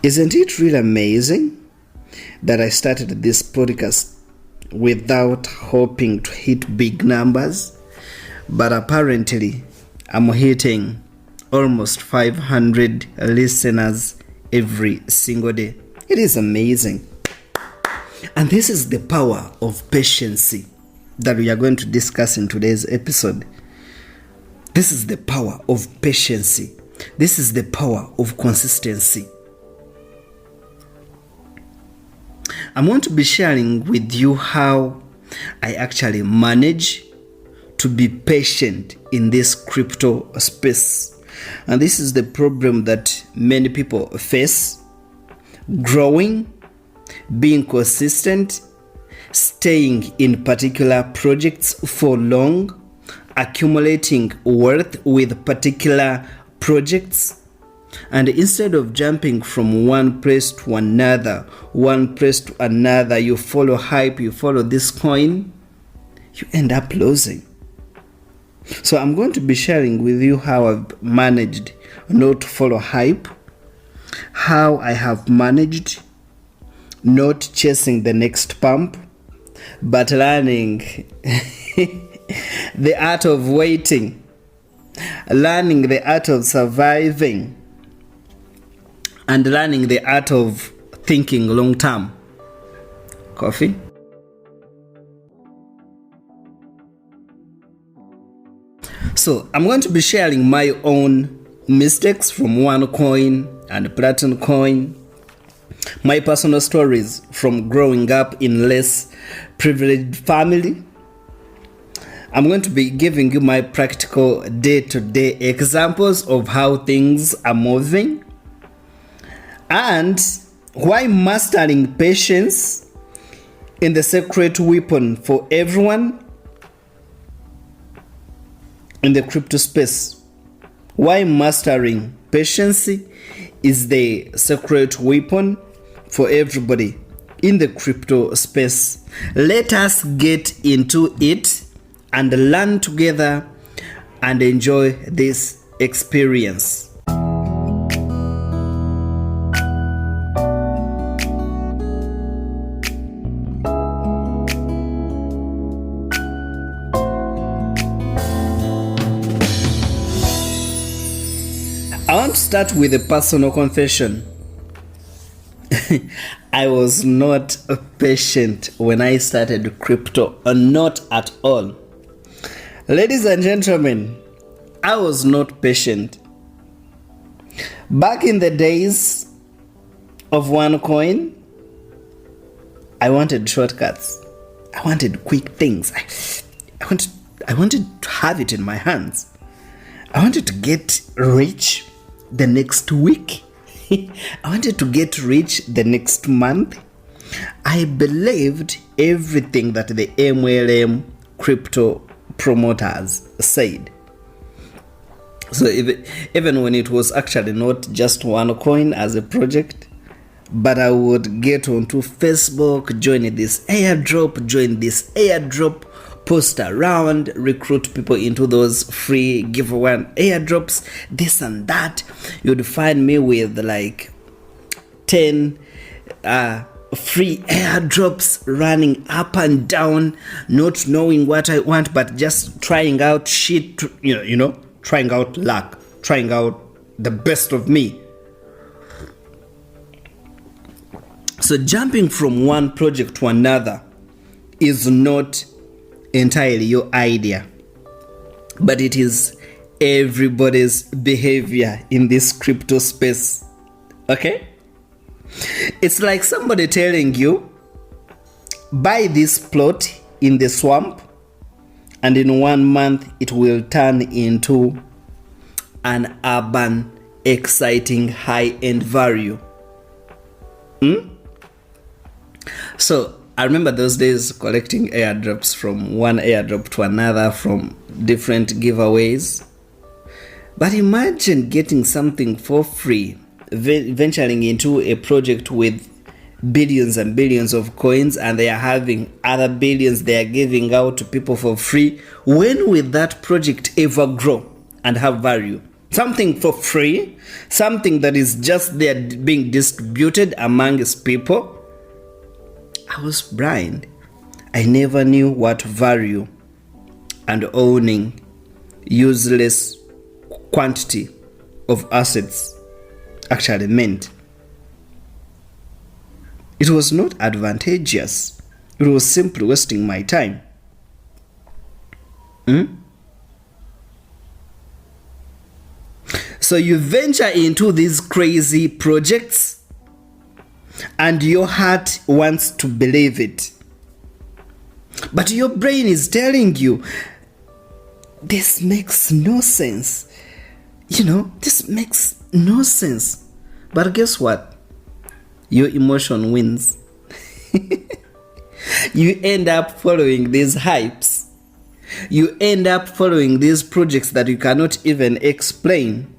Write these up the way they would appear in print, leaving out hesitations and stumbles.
Isn't it really amazing that I started this podcast without hoping to hit big numbers, but apparently I'm hitting almost 500 listeners every single day. It is amazing. And this is the power of patience that we are going to discuss in today's episode. This is the power of patience. This is the power of consistency. I'm going to be sharing with you how I actually manage to be patient in this crypto space. And this is the problem that many people face: growing, being consistent, staying in particular projects for long, accumulating wealth with particular projects. And instead of jumping from one place to another, you follow hype, you follow this coin, you end up losing. So I'm going to be sharing with you how I've managed not to follow hype, how I have managed not chasing the next pump, but learning the art of waiting, learning the art of surviving, and learning the art of thinking long term. Coffee? So I'm going to be sharing my own mistakes from OneCoin and Platincoin, my personal stories from growing up in less privileged family. I'm going to be giving you my practical day-to-day examples of how things are moving, and why mastering patience is the secret weapon for everyone in the crypto space. Why mastering patience is the secret weapon for everybody in the crypto space. Let us get into it and learn together and enjoy this experience. I want to start with a personal confession. I was not patient when I started crypto, not at all. Ladies and gentlemen, I was not patient. Back in the days of OneCoin, I wanted shortcuts. I wanted quick things. I wanted to have it in my hands. I wanted to get rich the next week. I wanted to get rich the next month. I believed everything that the MLM crypto promoters said. So even when it was actually not just OneCoin as a project, but I would get onto Facebook, join this airdrop, post around, recruit people into those free giveaway airdrops, this and that. You'd find me with like 10 free airdrops running up and down, not knowing what I want, but just trying out shit, trying out luck, trying out the best of me. So jumping from one project to another is not entirely your idea, but it is everybody's behavior in this crypto space. Okay? It's like somebody telling you, buy this plot in the swamp, and in 1 month it will turn into an urban, exciting, high-end value. So I remember those days collecting airdrops from one airdrop to another from different giveaways. But imagine getting something for free, venturing into a project with billions and billions of coins, and they are having other billions they are giving out to people for free. When will that project ever grow and have value? something for free, something that is just there being distributed amongst people. I was blind. I never knew what value and owning useless quantity of assets actually meant. It was not advantageous. It was simply wasting my time. So you venture into these crazy projects and your heart wants to believe it. But your brain is telling you, this makes no sense. This makes no sense. But guess what? Your emotion wins. You end up following these hypes. You end up following these projects that you cannot even explain.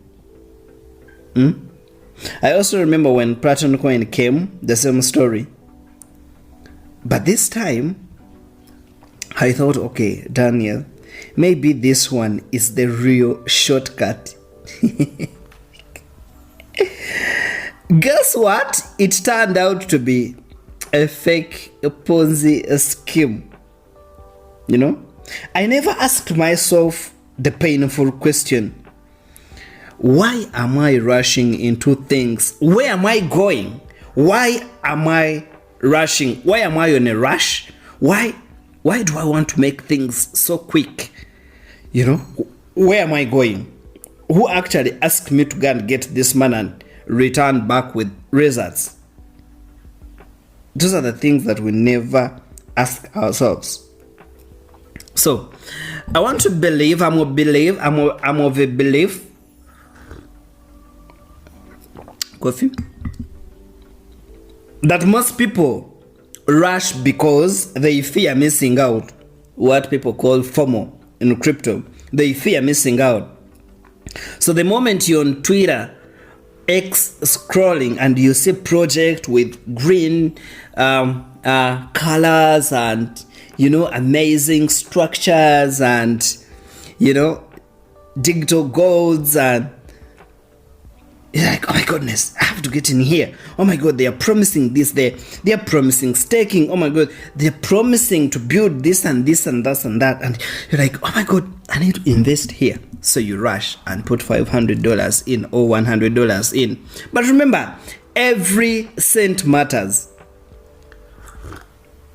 I also remember when Platincoin came, the same story. But this time, I thought, okay, Daniel, maybe this one is the real shortcut. Guess what? It turned out to be a fake Ponzi scheme. I never asked myself the painful question, why am I rushing into things? Where am I going? Why am I rushing? Why am I on a rush? Why do I want to make things so quick? Where am I going? Who actually asked me to go and get this man and return back with results? Those are the things that we never ask ourselves. So I want to believe, I'm of a belief, coffee, that most people rush because they fear missing out. What people call FOMO in crypto. They fear missing out. So the moment you're on Twitter, X scrolling, and you see project with green colors and amazing structures and digital golds, and you're like, oh my goodness, I have to get in here. Oh my god, they are promising this, they are promising staking. Oh my god, they're promising to build this and this and that and that, and you're like, oh my god, I need to invest here. So you rush and put $500 in or $100 in. But remember, every cent matters.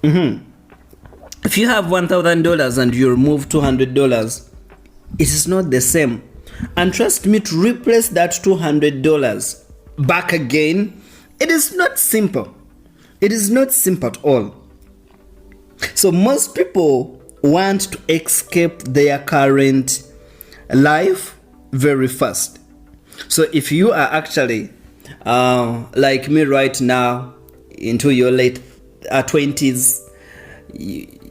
If you have $1,000 and you remove $200, it is not the same. And trust me, to replace that $200 back again, it is not simple. It is not simple at all. So most people want to escape their current life very fast. So if you are actually like me right now, into your late 20s,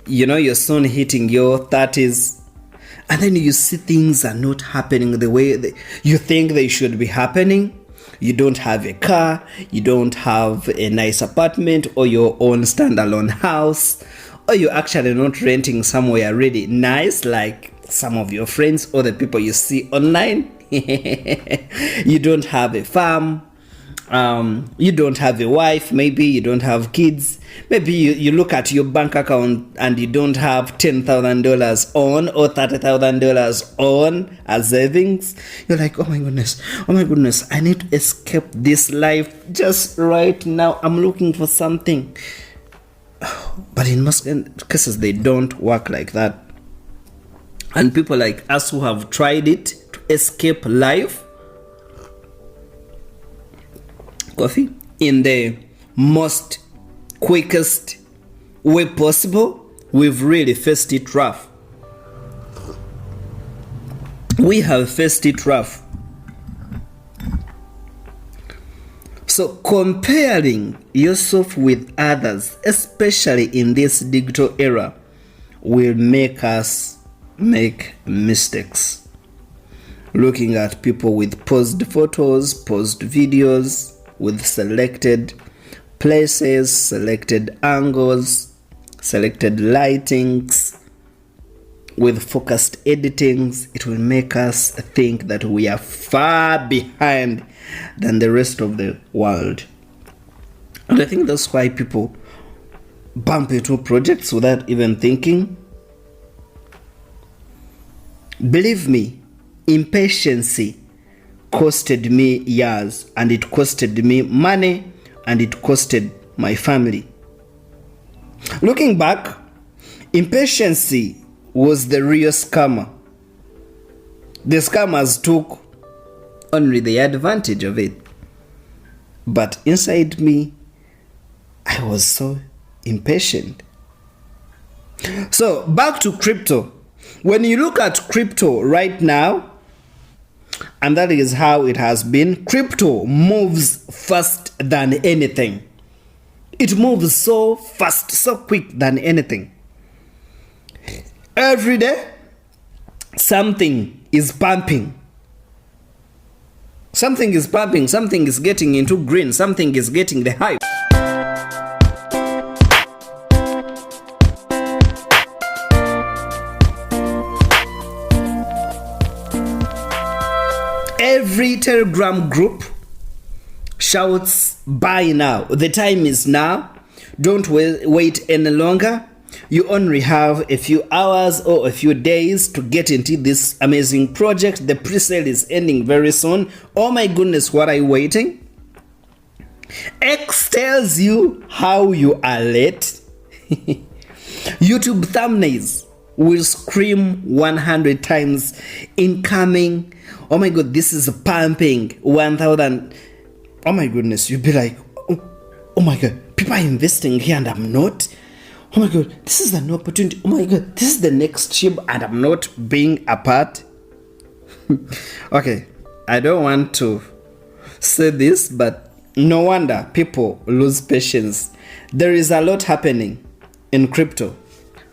you're soon hitting your 30s, and then you see things are not happening the way you think they should be happening. You don't have a car, you don't have a nice apartment or your own standalone house, or you're actually not renting somewhere really nice like some of your friends or the people you see online. You don't have a farm, you don't have a wife, maybe you don't have kids, maybe you look at your bank account and you don't have $10,000 on or $30,000 on as savings. You're like, oh my goodness, I need to escape this life just right now. I'm looking for something. But in most cases, they don't work like that. And people like us who have tried it to escape life, coffee, in the most quickest way possible, we've really faced it rough. We have faced it rough. So comparing yourself with others, especially in this digital era, will make us make mistakes. Looking at people with posed photos, posed videos, with selected places, selected angles, selected lightings, with focused editings, it will make us think that we are far behind than the rest of the world. And I think that's why people bump into projects without even thinking. Believe me, impatience costed me years, and it costed me money, and it costed my family. Looking back, impatience was the real scammer. The scammers took only the advantage of it. But inside me, I was so impatient. So back to crypto. When you look at crypto right now, and that is how it has been, crypto moves fast than anything. It moves so fast, so quick than anything. Every day, something is pumping. Something is pumping, something is getting into green, something is getting the hype. Every Telegram group shouts, buy now. The time is now. Don't wait any longer. You only have a few hours or a few days to get into this amazing project. The pre-sale is ending very soon. Oh my goodness, what are you waiting? X tells you how you are late. YouTube thumbnails will scream 100 times incoming. Oh my god, this is pumping 1,000. Oh my goodness, you'll be like, oh my god, people are investing here and I'm not. Oh my god, this is an opportunity. Oh my god, this is the next ship and I'm not being a part. Okay, I don't want to say this, but no wonder people lose patience. There is a lot happening in crypto.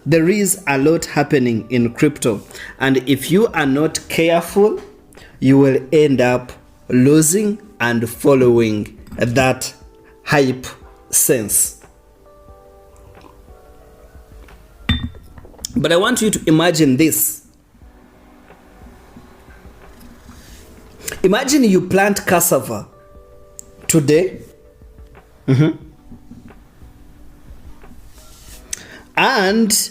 There is a lot happening in crypto. And if you are not careful, you will end up losing and following that hype sense. But I want you to imagine this. Imagine you plant cassava today. And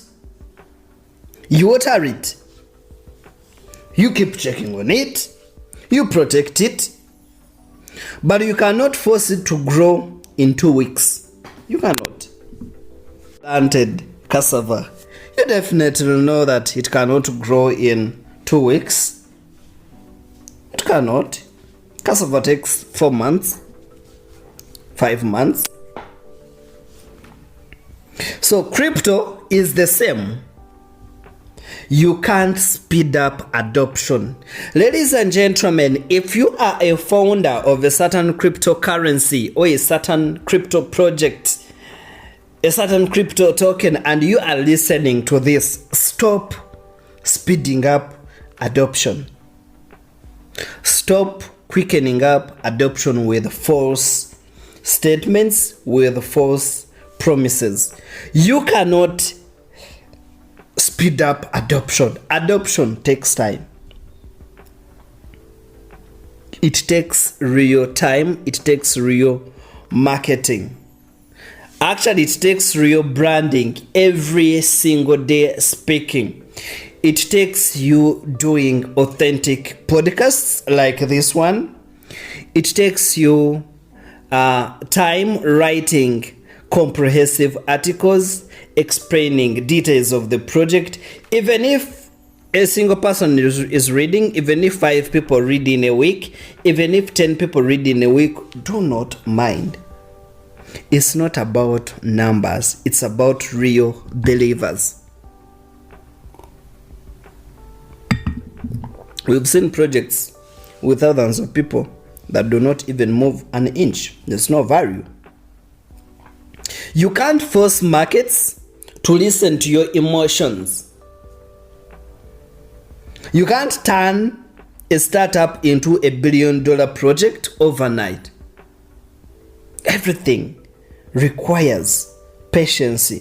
you water it. You keep checking on it. You protect it. But you cannot force it to grow in 2 weeks. You cannot. Planted cassava. You definitely will know that it cannot grow in 2 weeks. It cannot. Cassava takes 4 months, 5 months. So crypto is the same. You can't speed up adoption. Ladies and gentlemen, if you are a founder of a certain cryptocurrency or a certain crypto project, a certain crypto token, and you are listening to this, stop speeding up adoption. Stop quickening up adoption with false statements, with false promises. You cannot speed up adoption. Adoption takes time. It takes real time. It takes real marketing. Actually, it takes real branding every single day speaking. It takes you doing authentic podcasts like this one. It takes you time writing comprehensive articles explaining details of the project. Even if a single person is reading, even if 5 people read in a week, even if 10 people read in a week, do not mind. It's not about numbers. It's about real believers. We've seen projects with thousands of people that do not even move an inch. There's no value. You can't force markets to listen to your emotions. You can't turn a startup into $1 billion project overnight. Everything requires patience.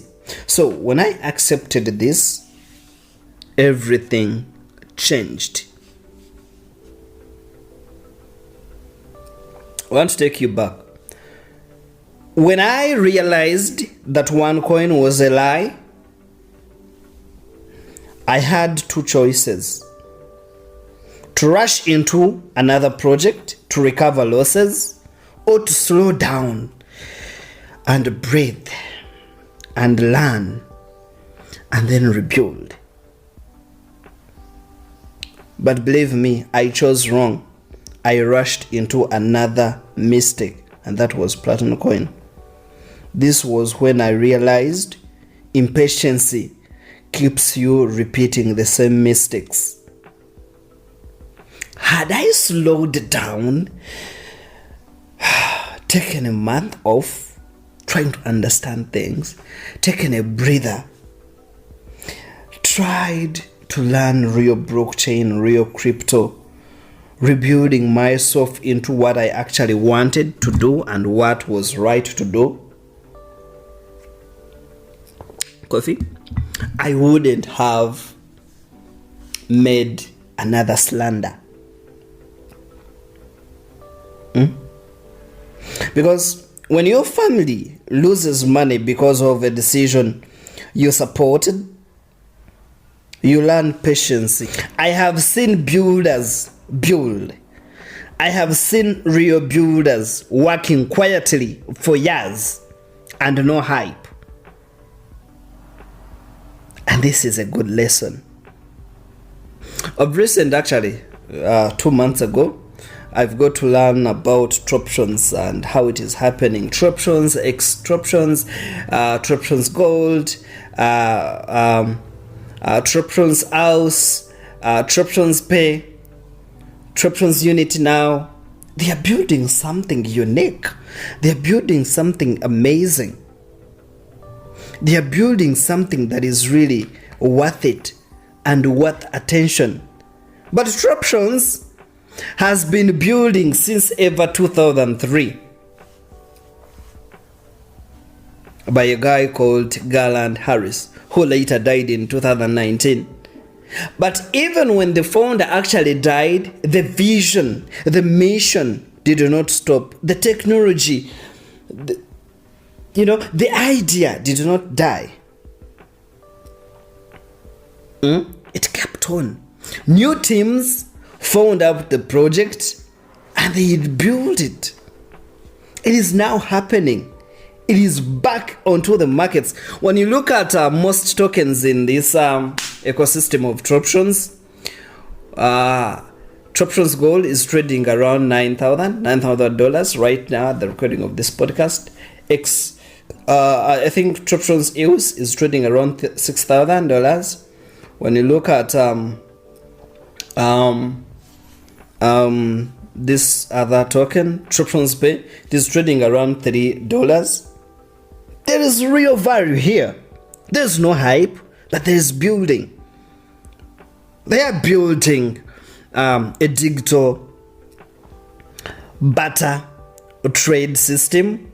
So when I accepted this, everything changed. I want to take you back. When I realized that OneCoin was a lie, I had two choices: to rush into another project to recover losses, or to slow down and breathe and learn and then rebuild. But believe me, I chose wrong. I rushed into another mistake, and that was Platincoin. This was when I realized impatience keeps you repeating the same mistakes. Had I slowed down, taken a month off, trying to understand things, taken a breather, tried to learn real blockchain, real crypto, rebuilding myself into what I actually wanted to do and what was right to do, coffee, I wouldn't have made another slander. Because when your family loses money because of a decision you supported, you learn patience. I have seen builders build. I have seen real builders working quietly for years and no hype. And this is a good lesson. Of recent, actually, 2 months ago, I've got to learn about Troptions and how it is happening. Troptions, Troptions Gold, Troptions House, Troptions Pay, Troptions Unit Now. They are building something unique. They are building something amazing. They are building something that is really worth it and worth attention. But Troptions has been building since ever 2003 by a guy called Leinhardt, who later died in 2019. But even when the founder actually died, the vision, the mission did not stop. The technology, the idea did not die. It kept on. New teams found out the project and they built it. It is now happening. It is back onto the markets. When you look at most tokens in this ecosystem of Troptions, Troptions Gold is trading around $9,000 right now at the recording of this podcast. I think Troptions EOS is trading around $6,000. When you look at this other token, Troptions Pay, it is trading around $3. There is real value here. There's no hype, but there is building. They are building a digital barter trade system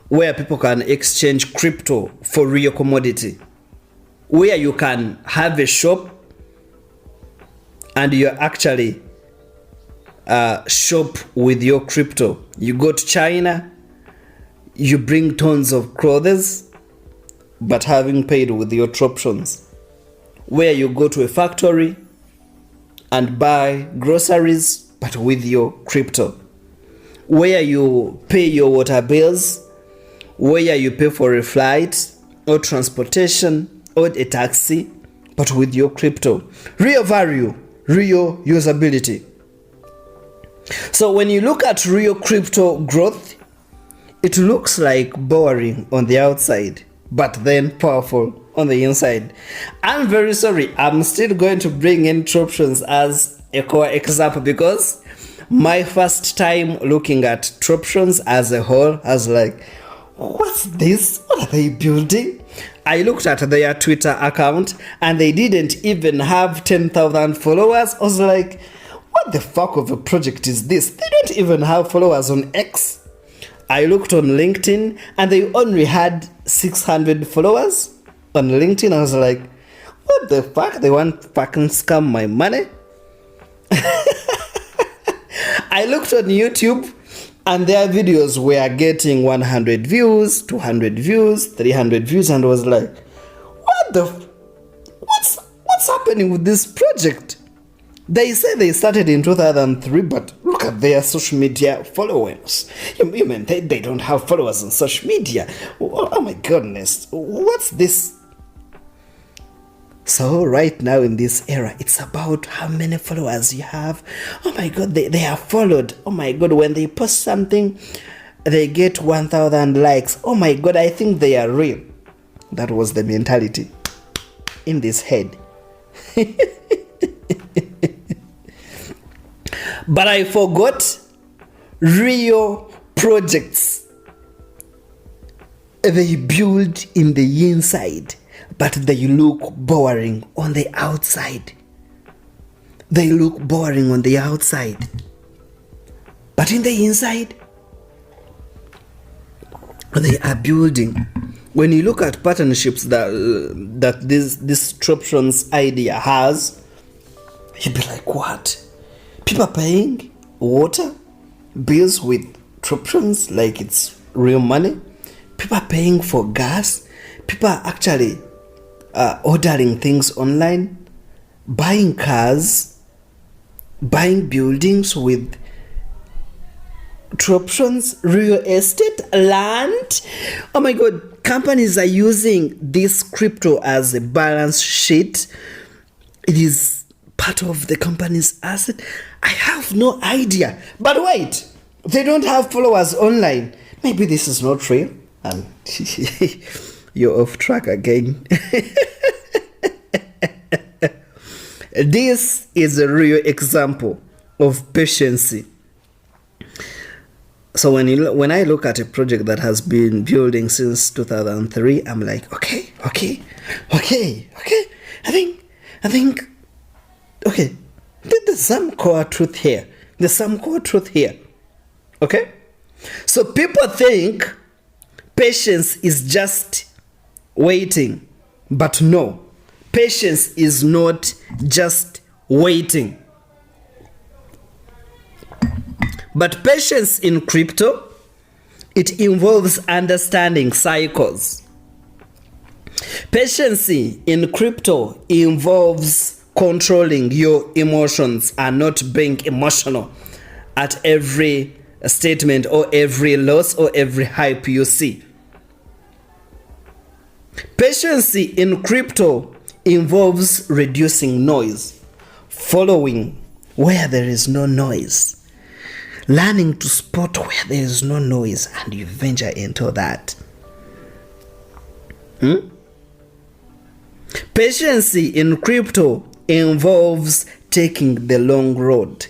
where people can exchange crypto for real commodity, where you can have a shop and you actually shop with your crypto. You go to China, you bring tons of clothes, but having paid with your Troptions. Where you go to a factory and buy groceries, but with your crypto. Where you pay your water bills, where you pay for a flight or transportation or a taxi, but with your crypto. Real value, real usability. So when you look at real crypto growth, it looks like boring on the outside, but then powerful on the inside. I'm very sorry, I'm still going to bring in Troptions as a core example because my first time looking at Troptions as a whole, I was like, what's this? What are they building? I looked at their Twitter account and they didn't even have 10,000 followers. I was like, what the fuck of a project is this? They don't even have followers on X. I looked on LinkedIn and they only had 600 followers on LinkedIn. I was like, What the fuck? They want to fucking scam my money? I looked on YouTube and their videos were getting 100 views, 200 views, 300 views, and I was like, what's happening with this project? They say they started in 2003, but look at their social media followers. You mean they don't have followers on social media? Oh my goodness, what's this? So right now in this era, it's about how many followers you have. Oh my God, they are followed. Oh my God, when they post something, they get 1,000 likes. Oh my God, I think they are real. That was the mentality in this head. But I forgot real projects. They build in the inside, but they look boring on the outside. They look boring on the outside, but in the inside, they are building. When you look at partnerships that this Troptions idea has, you'd be like, what? People are paying water bills with Troptions like it's real money. People are paying for gas. People are actually ordering things online, buying cars, buying buildings with Troptions, real estate, land. Oh my God, companies are using this crypto as a balance sheet. It is part of the company's asset. I have no idea. But wait, they don't have followers online. Maybe this is not real. You're off track again. This is a real example of patience. So when I look at a project that has been building since 2003, I'm like, okay. I think, okay, there's some core truth here. Okay? So people think patience is just waiting. But no, patience is not just waiting. But patience in crypto, it involves understanding cycles. Patience in crypto involves controlling your emotions and not being emotional at every statement or every loss or every hype you see. Patience in crypto involves reducing noise, following where there is no noise, learning to spot where there is no noise, and you venture into that. Patience in crypto involves taking the long road.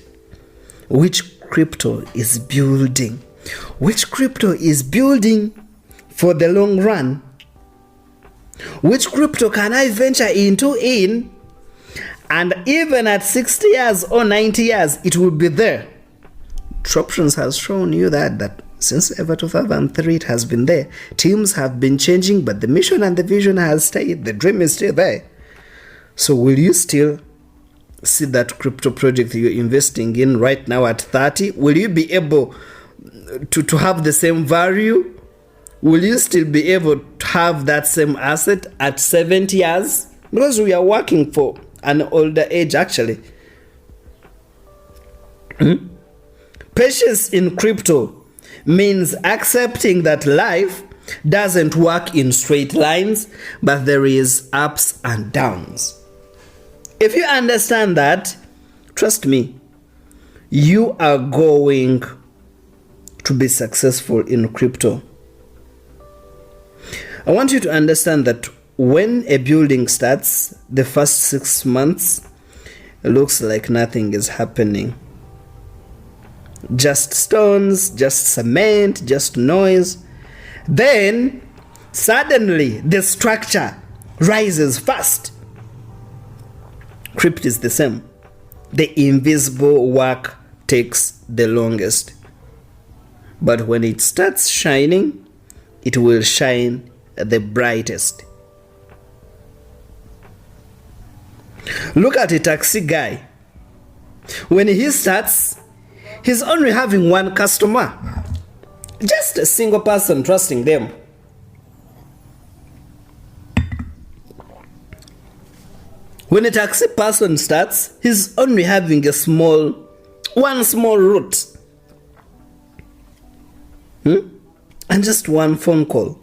Which crypto is building? Which crypto is building for the long run? Which crypto can I venture into and even at 60 years or 90 years, it will be there? Troptions has shown you that since ever 2003 it has been there. Teams have been changing, but the mission and the vision has stayed. The dream is still there. So will you still see that crypto project you're investing in right now at 30? Will you be able to have the same value? Will you still be able to have that same asset at 70 years? Because we are working for an older age actually. Patience in crypto means accepting that life doesn't work in straight lines, but there is ups and downs. If you understand that, trust me, you are going to be successful in crypto. I want you to understand that when a building starts, the first 6 months, it looks like nothing is happening. Just stones, just cement, just noise. Then, suddenly, the structure rises fast. Crypto is the same. The invisible work takes the longest. But when it starts shining, it will shine the brightest. Look at a taxi guy. When he starts, he's only having one customer. Just a single person trusting them. When a taxi person starts, he's only having one small route. And just one phone call.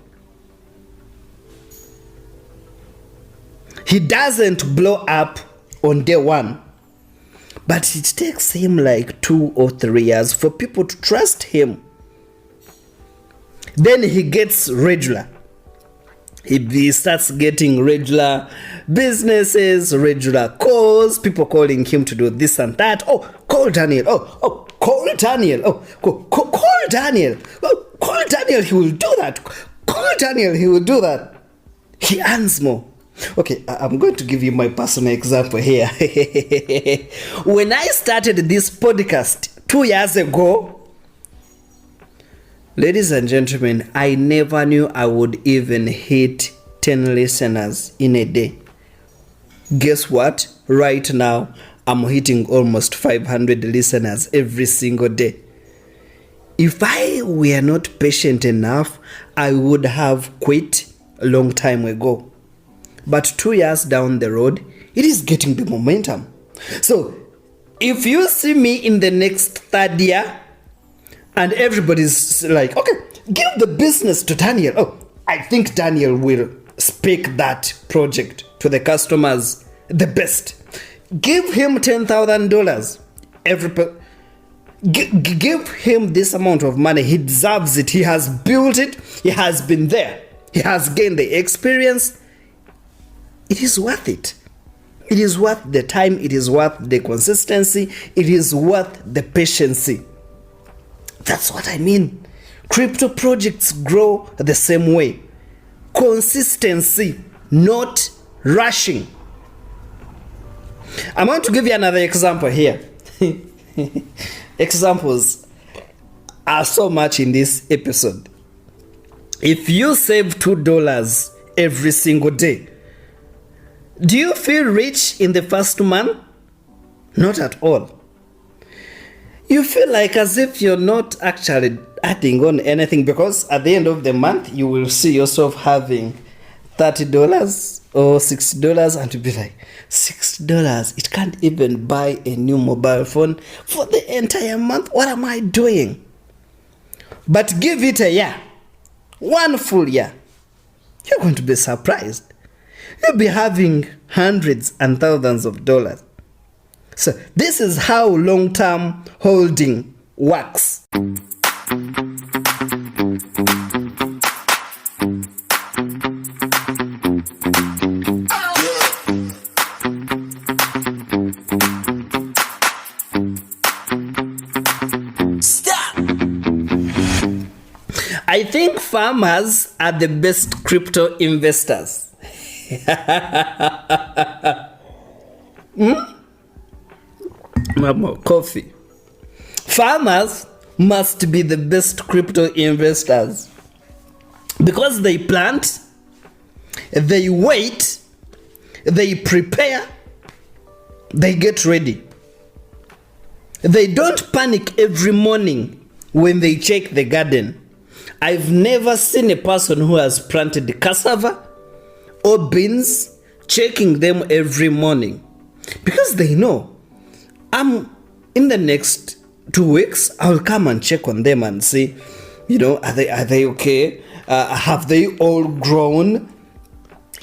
He doesn't blow up on day one, but it takes him like 2 or 3 years for people to trust him. Then he gets regular. He starts getting regular businesses, regular calls, people calling him to do this and that. Oh, call Daniel. Oh, call Daniel. Oh, call Daniel. Oh, call Daniel. He will do that. Call Daniel. He will do that. He earns more. Okay, I'm going to give you my personal example here. When I started this podcast 2 years ago, ladies and gentlemen, I never knew I would even hit 10 listeners in a day. Guess what? Right now, I'm hitting almost 500 listeners every single day. If I were not patient enough, I would have quit a long time ago. But 2 years down the road, it is getting the momentum. So, if you see me in the next third year, and everybody's like, okay, give the business to Daniel. Oh, I think Daniel will speak that project to the customers the best. Give him $10,000. Give him this amount of money. He deserves it. He has built it. He has been there. He has gained the experience. It is worth it. It is worth the time. It is worth the consistency. It is worth the patience. That's what I mean. Crypto projects grow the same way. Consistency, not rushing. I'm going to give you another example here. Examples are so much in this episode. If you save $2 every single day, do you feel rich in the first month? Not at all. You feel like as if you're not actually adding on anything, because at the end of the month, you will see yourself having $30 or $60 and to be like, $6, it can't even buy a new mobile phone for the entire month. What am I doing? But give it a year, one full year. You're going to be surprised. You'll be having hundreds and thousands of dollars. So this is how long-term holding works. Stop! I think farmers are the best crypto investors. Mama, coffee. Farmers must be the best crypto investors because they plant, they wait, they prepare, they get ready. They don't panic every morning when they check the garden. I've never seen a person who has planted cassava or beans checking them every morning because they know in the next 2 weeks, I'll come and check on them and see, are they okay? Have they all grown?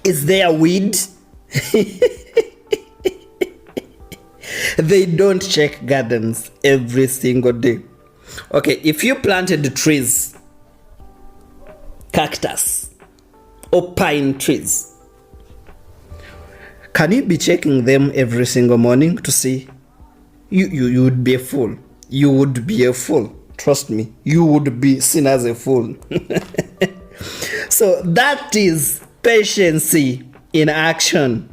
Is there a weed? They don't check gardens every single day. Okay, if you planted trees, cactus, or pine trees, can you be checking them every single morning to see? You would be a fool. You would be a fool. Trust me. You would be seen as a fool. So that is patience in action.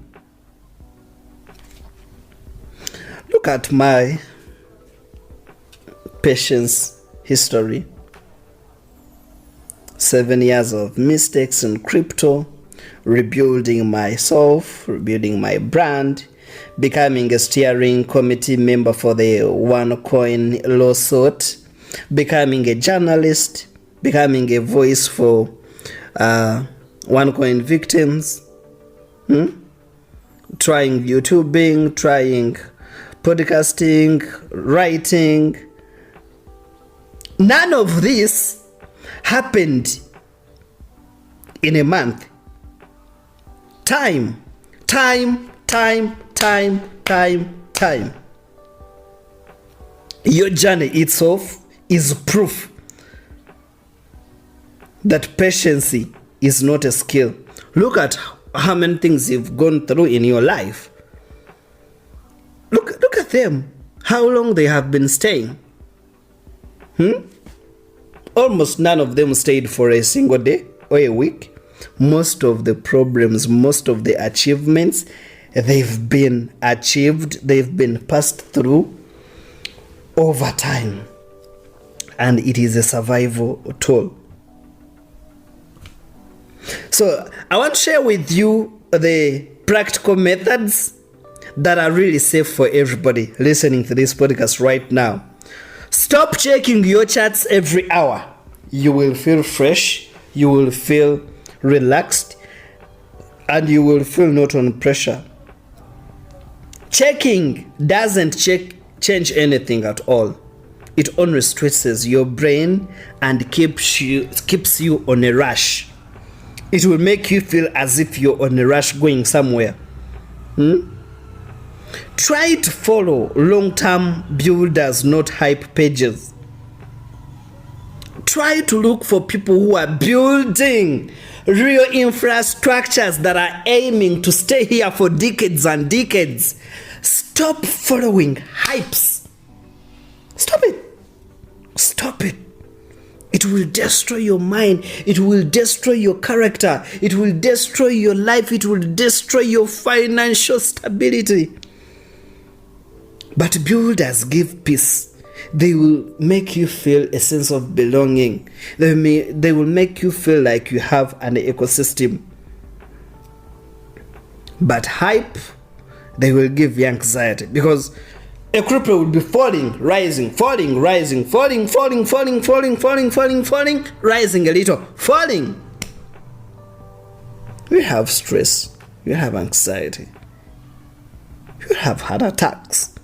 Look at my patience history. 7 years of mistakes in crypto, rebuilding myself, rebuilding my brand, becoming a steering committee member for the OneCoin lawsuit, becoming a journalist, becoming a voice for OneCoin victims, trying YouTubing, trying podcasting, writing. None of this happened in a month. Time. Your journey itself is proof that patience is not a skill. Look at how many things you've gone through in your life. Look at them. How long they have been staying. Almost none of them stayed for a single day or a week. Most of the problems, most of the achievements, they've been achieved, they've been passed through over time. And it is a survival tool. So I want to share with you the practical methods that are really safe for everybody listening to this podcast right now. Stop checking your charts every hour. You will feel fresh, you will feel relaxed, and you will feel not on pressure. Checking doesn't change anything at all. It only stresses your brain and keeps you on a rush. It will make you feel as if you're on a rush going somewhere. Try to follow long-term builders, not hype pages. Try to look for people who are building real infrastructures that are aiming to stay here for decades and decades. Stop following hypes. Stop it. It will destroy your mind. It will destroy your character. It will destroy your life. It will destroy your financial stability. But builders give peace. They will make you feel a sense of belonging. They will make you feel like you have an ecosystem. But hype, they will give you anxiety, because a crypto will be falling, rising, falling, rising, falling, rising a little, falling. You have stress, you have anxiety, you have heart attacks.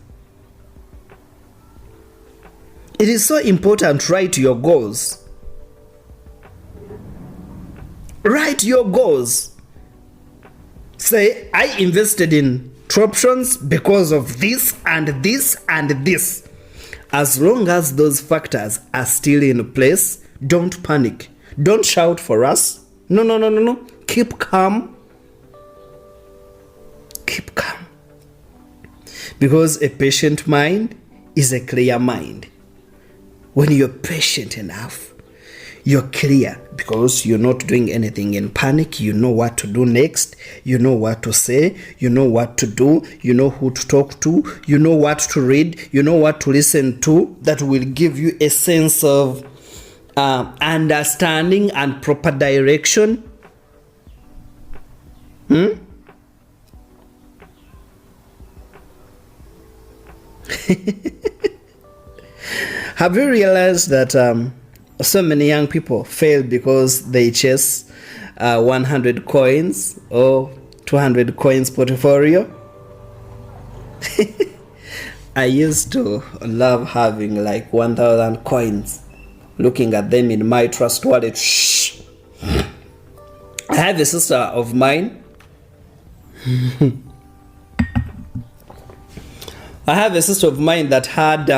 It is so important to write your goals. Write your goals. Say, I invested in options because of this and this and this. As long as those factors are still in place, don't panic. Don't shout for us. No. Keep calm. Keep calm. Because a patient mind is a clear mind. When you're patient enough, you're clear, because you're not doing anything in panic. You know what to do next. You know what to say. You know what to do. You know who to talk to. You know what to read. You know what to listen to. That will give you a sense of understanding and proper direction. Have you realized that so many young people fail because they chase 100 coins or 200 coins portfolio? I used to love having like 1,000 coins, looking at them in my trust wallet. I have a sister of mine. That had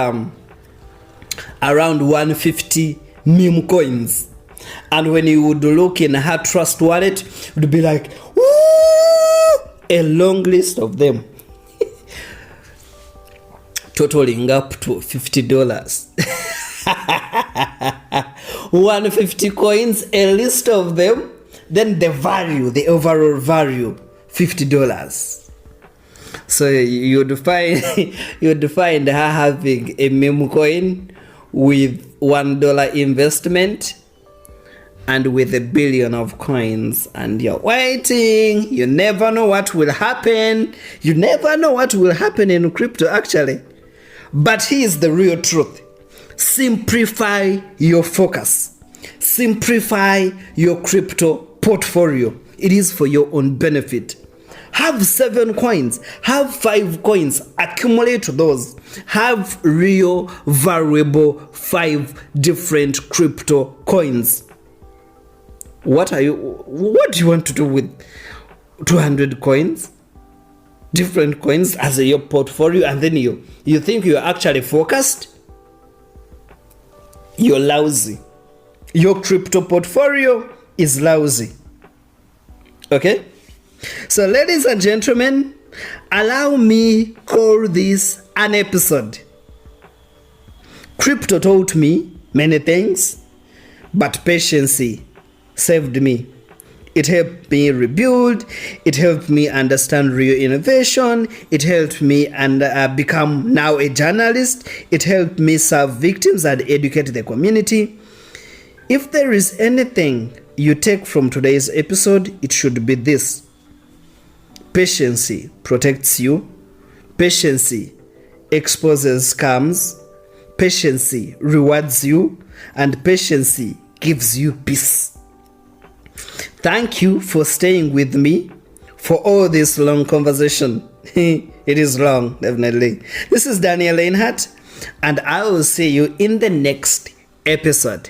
around 150 meme coins, and when you would look in her trust wallet, it would be like, woo, a long list of them, totaling up to $50. 150 coins, a list of them, then the overall value, $50. So you'd find her having a meme coin with $1 investment, and with 1 billion of coins, and you're waiting. You never know what will happen. You never know what will happen in crypto, actually. But here's the real truth. Simplify your focus. Simplify your crypto portfolio. It is for your own benefit. Have 7 coins, have 5 coins, accumulate those. Have real, valuable 5 different crypto coins. What do you want to do with 200 coins? Different coins as your portfolio, and then you think you're actually focused? You're lousy. Your crypto portfolio is lousy. Okay? So, ladies and gentlemen, allow me call this an episode. Crypto taught me many things, but patience saved me. It helped me rebuild. It helped me understand real innovation. It helped me become now a journalist. It helped me serve victims and educate the community. If there is anything you take from today's episode, it should be this. Patience protects you. Patience exposes scams. Patience rewards you. And patience gives you peace. Thank you for staying with me for all this long conversation. It is long, definitely. This is Daniel Leinhardt, and I will see you in the next episode.